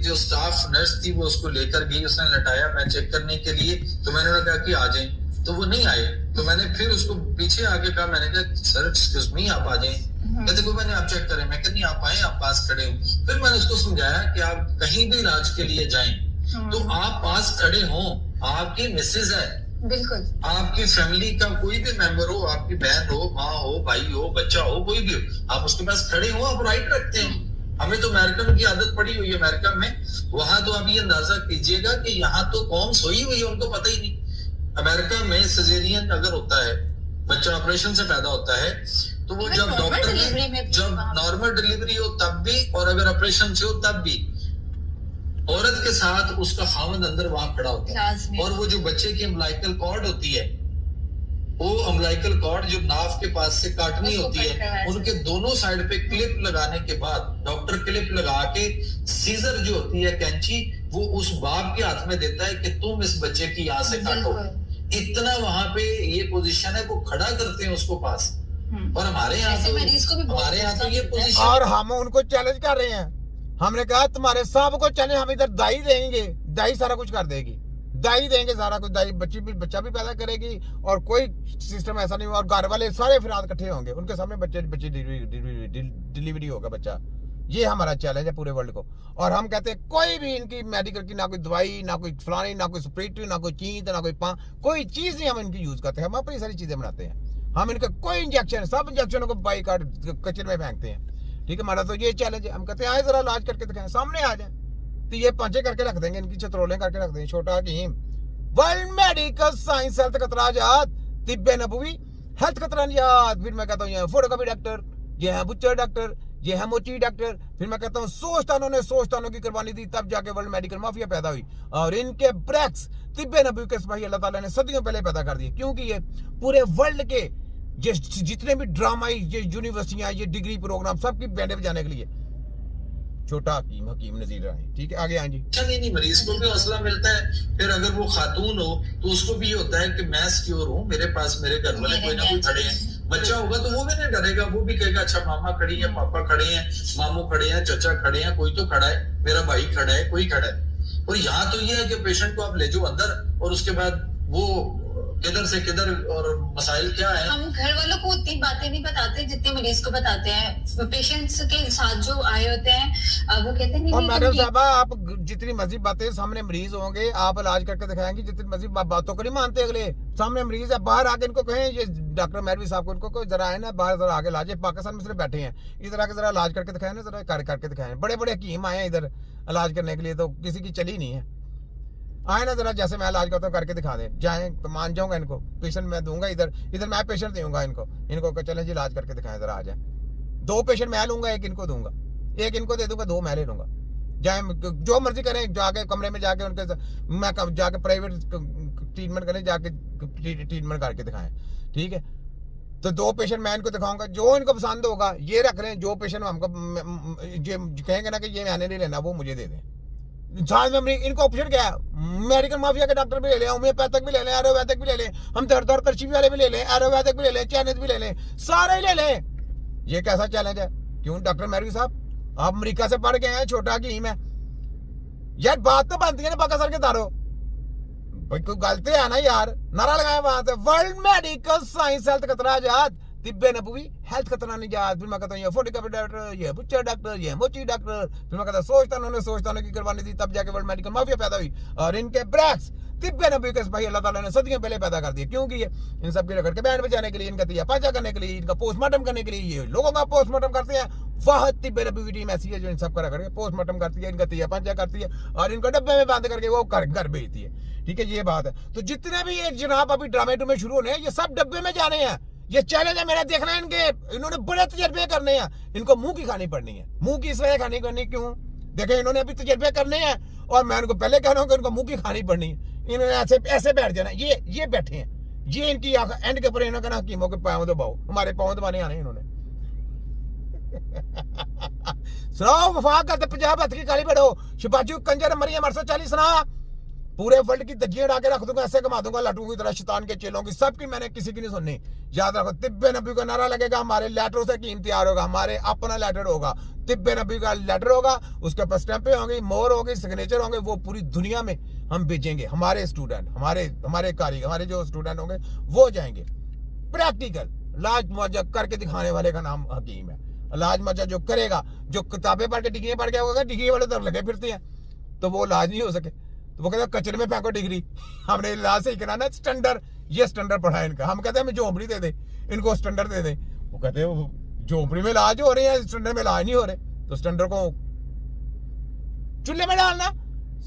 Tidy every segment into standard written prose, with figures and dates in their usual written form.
जो staff nurse थी वो उसको लेकर गई, उसने लटाया मैं चेक करने के लिए, तो मैंने उन्हें कहा कि आ जाएं, तो वो नहीं आए। तो मैंने फिर उसको पीछे आके कहा, मैंने कहा सर एक्सक्यूज मी आप आ जाएं। कहते कोई मैंने आप चेक करें। मैं कहती आप आए, आप पास खड़े हो। फिर मैंने उसको समझाया कि आप कहीं भी इलाज के लिए जाएं तो आप पास खड़े हो, आपकी मिसेज है, बिल्कुल आपकी फैमिली का कोई भी मेंबर हो, आपकी बहन हो, माँ हो, भाई हो, बच्चा हो, कोई भी हो, आप उसके पास खड़े हो, आप राइट रखते हैं। हमें तो अमेरिकन की आदत पड़ी हुई है अमेरिका में, वहां तो आप ये अंदाजा कीजिएगा कि यहाँ तो कौम सोई हुई है, उनको पता ही नहीं। अमेरिका में सिजेरियन अगर होता है, बच्चा ऑपरेशन से पैदा होता है, तो वो जब डॉक्टर ने जब नॉर्मल डिलीवरी हो तब भी, और अगर ऑपरेशन से हो तब भी, औरत के साथ उसका खामद अंदर वहां खड़ा होता है। और वो जो बच्चे की अम्बिलिकल कॉर्ड होती है, वो अम्बिलिकल कॉर्ड जो नाव के पास से काटनी होती है, उनके दोनों साइड पे क्लिप लगाने के बाद डॉक्टर क्लिप लगा के सीजर जो होती है कैंची, वो उस बाप के हाथ में देता है कि तुम इस बच्चे की यहाँ से काटो। इतना वहां पे ये पोजीशन है, वो खड़ा करते हैं उसको पास। और हमारे यहाँ तो ये पोजीशन, और हम उनको चैलेंज कर रहे हैं। हमने कहा तुम्हारे सब को चैलेंज, हम इधर दाई देंगे, दाई सारा कुछ कर देगी, दाई देंगे सारा कुछ, दाई बच्चा भी पैदा करेगी, और कोई सिस्टम ऐसा नहीं। और घर वाले सारे फिर इकट्ठे होंगे, उनके सामने बच्चे डिलीवरी होगा बच्चा। ये हमारा चैलेंज है पूरे वर्ल्ड को। और हम कहते हैं कोई भी इनकी मेडिकल की ना कोई दवाई, ना कोई फलानी, ना कोई स्प्रिट, ना कोई चीज, ना कोई कोई चीज नहीं हम इनकी यूज करते हैं। हम अपनी सारी चीजें बनाते हैं। हम इनका कोई इंजेक्शन, सब इंजेक्शनों को बाइकाट कचरे में फेंकते हैं। ठीक है, हमारा तो ये चैलेंज है। हम कहते हैं आए जरा इलाज करके दिखाएं, सामने आ जाए। तो ये पंचे करके रख देंगे, इनकी चतरोलें करके रख देंगे। छोटा हकीम, वर्ल्ड मेडिकल साइंस हेल्थ खतरा याद, तिब्बे नबवी हेल्थ खतरा याद। फिर मैं कहता हूँ ये फोटोकॉपी डॉक्टर, ये है बुच्चर डॉक्टर, ये है मोची डॉक्टर। फिर मैं कहता हूँ सोचतानों की कुर्बानी दी, तब जाके वर्ल्ड मेडिकल माफिया पैदा हुई। और इनके ब्रेक्स तिब्बे नबवी के सिपाही अल्लाह ताला ने सदियों पहले पैदा कर दिए। क्योंकि ये पूरे वर्ल्ड के जितने भी ड्रामा, ये यूनिवर्सिटियां, ये डिग्री प्रोग्राम, सबकी बैंडे बजाने के लिए छोटा हकीम नजीर राय। ठीक है, आगे जी। नहीं, मरीज को भी हौसला मिलता है। फिर अगर वो खातून हो तो उसको भी ये होता है कि मैं सिक्योर हूँ, मेरे पास मेरे घर वाले कोई ना कोई खड़े हैं। बच्चा होगा तो वो भी नहीं डरेगा, वो भी कहेगा अच्छा मामा खड़ी है, पापा खड़े हैं, मामू खड़े हैं, चचा खड़े हैं, कोई तो खड़ा है, मेरा भाई खड़ा है, कोई खड़ा है। और यहाँ तो ये है कि पेशेंट को आप ले जाओ अंदर, और उसके बाद वो किधर से किधर, और मसाइल क्या है। हम घर वालों को उतनी बातें नहीं बताते जितनी मरीज को बताते हैं। पेशेंट्स के साथ जो आए होते हैं वो कहते हैं मैडम साहबा, आप जितनी मर्जी बातें, सामने मरीज होंगे, आप इलाज करके दिखाएंगे, जितनी मर्जी बातों को नहीं मानते अगले। सामने मरीज है, बाहर आके इनको कहें, ये डॉक्टर मैरवी साहब को इनको जरा है ना, बाहर जरा आगे इलाज, पाकिस्तान में सिर्फ बैठे हैं, इधर आके जरा इलाज करके दिखाए ना, जरा करके दिखाए। बड़े बड़े हकीम आए हैं इधर इलाज करने के लिए, तो किसी की चली नहीं है। आए ना जरा, जैसे मैं इलाज करता हूँ करके दिखा दें, जाए तो मान जाऊंगा इनको। पेशेंट मैं दूंगा, इधर मैं पेशेंट दूंगा इनको चलें जी इलाज करके दिखाएं, जरा आ जाए। 2 पेशेंट मैं लूंगा, एक इनको दूंगा, एक इनको दे दूंगा, 2 मैं ले लूंगा। जाए जो मर्जी करें, जाके कमरे में जाके उनके मैं जाके प्राइवेट ट्रीटमेंट करें, जाके ट्रीटमेंट करके दिखाएं। ठीक है, तो 2 पेशेंट मैं इनको दिखाऊंगा, जो इनको पसंद होगा ये रख लें। जो पेशेंट हमको कहेंगे ना कि ये मैंने नहीं लेना, वो मुझे दे दें। इनको ऑप्शन क्या है, मेडिकल माफिया के डॉक्टर भी ले लें, होम्योपैथिक भी ले लें, आयुर्वेदिक भी ले लें, हम दर्द और करची वाले भी ले लें, आयुर्वेदिक भी ले लें, चाइनीज भी ले लें, सारे ही ले लें। ये कैसा चैलेंज है? क्यों डॉक्टर मैरवी साहब, आप अमेरिका से पढ़ के हैं, छोटा हकीम है यार, बात तो बनती है ना पाका सर के तारो भाई, कोई गलती है ना यार। नारा लगाए वहां से, वर्ल्ड मेडिकल साइंस हेल्थ खतरा आजाद, तिब्बे नबवी हेल्थ खतरा निजात। फिर मैं कहता हूँ ये फोटोकॉपी डॉक्टर, ये बुच्चर डॉक्टर, ये मोची डॉक्टर। फिर मैं कहता सोचतानों की कुर्बानी दी, तब जाके वर्ल्ड मेडिकल माफिया पैदा हुई। और इनके ब्रेक्स तिब्बे नबवी के सिपाही अल्लाह ताला ने सदियों पहले पैदा कर दिए। क्योंकि ये इन सब के रगड़ के बैंड बजाने के लिए, इनका तिया पांचा करने के लिए, इनका पोस्टमार्टम करने के लिए, ये लोगों का पोस्टमार्टम करते हैं। वह तिब्बे नबवी की टीम ऐसी है जो इन सब का रगड़ के पोस्टमार्टम करती है, इनका तिया पांचा करती है, और इनको डब्बे में बंद करके वो घर भेजती है। ठीक है, ये बात है। तो जितने भी ये जनाब अभी ड्रामे शुरू होने हैं, ये सब डब्बे में जाने हैं। ये चैलेंज है मेरा, देखना है इनके, इन्होंने बड़े तजर्बे करने हैं, इनको मुंह की खानी पड़नी है। मुंह की इस वजह खानी करनी क्यों, देखे इन्होंने अभी तजर्बे करने हैं, और मैं उनको पहले कह रहा हूँ कि इनको मुंह की खानी पड़नी है। इन्होंने ऐसे बैठ जाना, ये बैठे हैं, ये इनकी एंड के ऊपर इन्होंने कहना हकीमों के पाँव दबाओ, हमारे पाँव दबाने आने इन्होंने। सुनाओ वफा करते 50 हथ की काली बढ़ो, शिपाजू कंजर मरियम 840 सुना, पूरे वर्ल्ड की धज्जियां उड़ा के रख दूंगा, ऐसे घुमा दूंगा लट्टू की तरह, शैतान के चेलों की, सबकी मैंने किसी की नहीं सुननी। याद रखो, तिब्बे नबी का नारा लगेगा, हमारे लेटरों से कीम तैयार होगा, हमारे अपना लेटर होगा, तिब्बे नबी का लेटर होगा, उसके ऊपर स्टैंपें होंगी, मोहर होगी, सिग्नेचर होंगे, वो पूरी दुनिया में हम भेजेंगे। हमारे स्टूडेंट, हमारे कारीगर, हमारे जो स्टूडेंट होंगे वो जाएंगे। प्रैक्टिकल इलाज मुआवजा करके दिखाने वाले का नाम हकीम है। इलाज मुआवजा जो करेगा, जो किताबें पढ़ के डिग्रियां पढ़ के होगा, डिग्री वाले तरफ लगे फिरते हैं, तो वो इलाज नहीं हो सके, तो वो कहते हैं कचरे में फेंको डिग्री, हमने इलाज सही कराना। स्टैंडर्ड, ये स्टैंडर्ड पढ़ा है इनका। हम कहते हैं हमें झोंपड़ी दे दे, इनको स्टैंडर्ड दे दे। वो कहते हैं झोंपड़ी में इलाज हो रहे हैं, स्टैंडर्ड में इलाज नहीं हो रहे, तो स्टैंडर्ड को चूल्हे में डालना।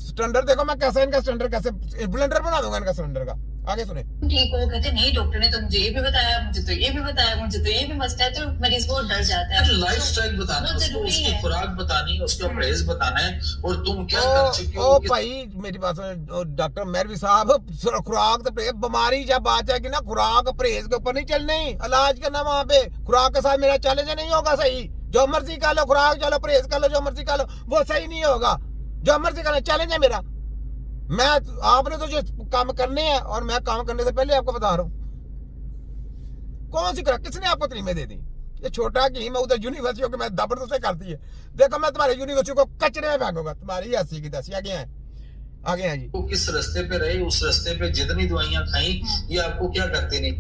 स्टैंडर्ड देखो मैं कैसे, इनका स्टैंडर्ड कैसे ब्लेंडर बना दूंगा इनका स्टैंडर्ड का। आगे सुने। ठीक हो, कहते नहीं डॉक्टर ने तो मुझे ये भी बताया, मुझे तो ये भी बताया, मुझे तो ये भी मसला है, तो मरीज बहुत डर जाता है। लाइफ स्टाइल बताना है उसको, उसकी खुराक बतानी है, उसका परहेज बताना है, और तुम क्या कर चुके हो। ओ भाई मेरी बात सुन डॉक्टर मेहरवी साहब, खुराक तो परहेज, बीमारी जब बात जाएगी ना, खुराक परहेज के ऊपर नहीं चलनी, इलाज करना वहां पे। खुराक के साथ मेरा चैलेंज नहीं होगा सही, जो मर्जी खा लो, खुराक चलो, परहेज कर लो, जो मर्जी खा लो, वो सही नहीं होगा। जो मर्जी करना चैलेंज है मेरा। मैं आपने तो जो काम करने हैं, और मैं काम करने से पहले आपको बता रहा हूं कौन सी खुराक किसने आपको तरीमे दे दी। ये छोटा कि मैं उधर यूनिवर्सिटी को मैं जबरदस्ती करती है। देखो मैं तुम्हारे यूनिवर्सिटी को कचरे में फेंकूंगा, तुम्हारी हंसी की दसी। आगे हैं जी। वो किस रास्ते पे रहे, उस रास्ते पे जितनी दवाइयां खाई, ये आपको क्या करते नहीं।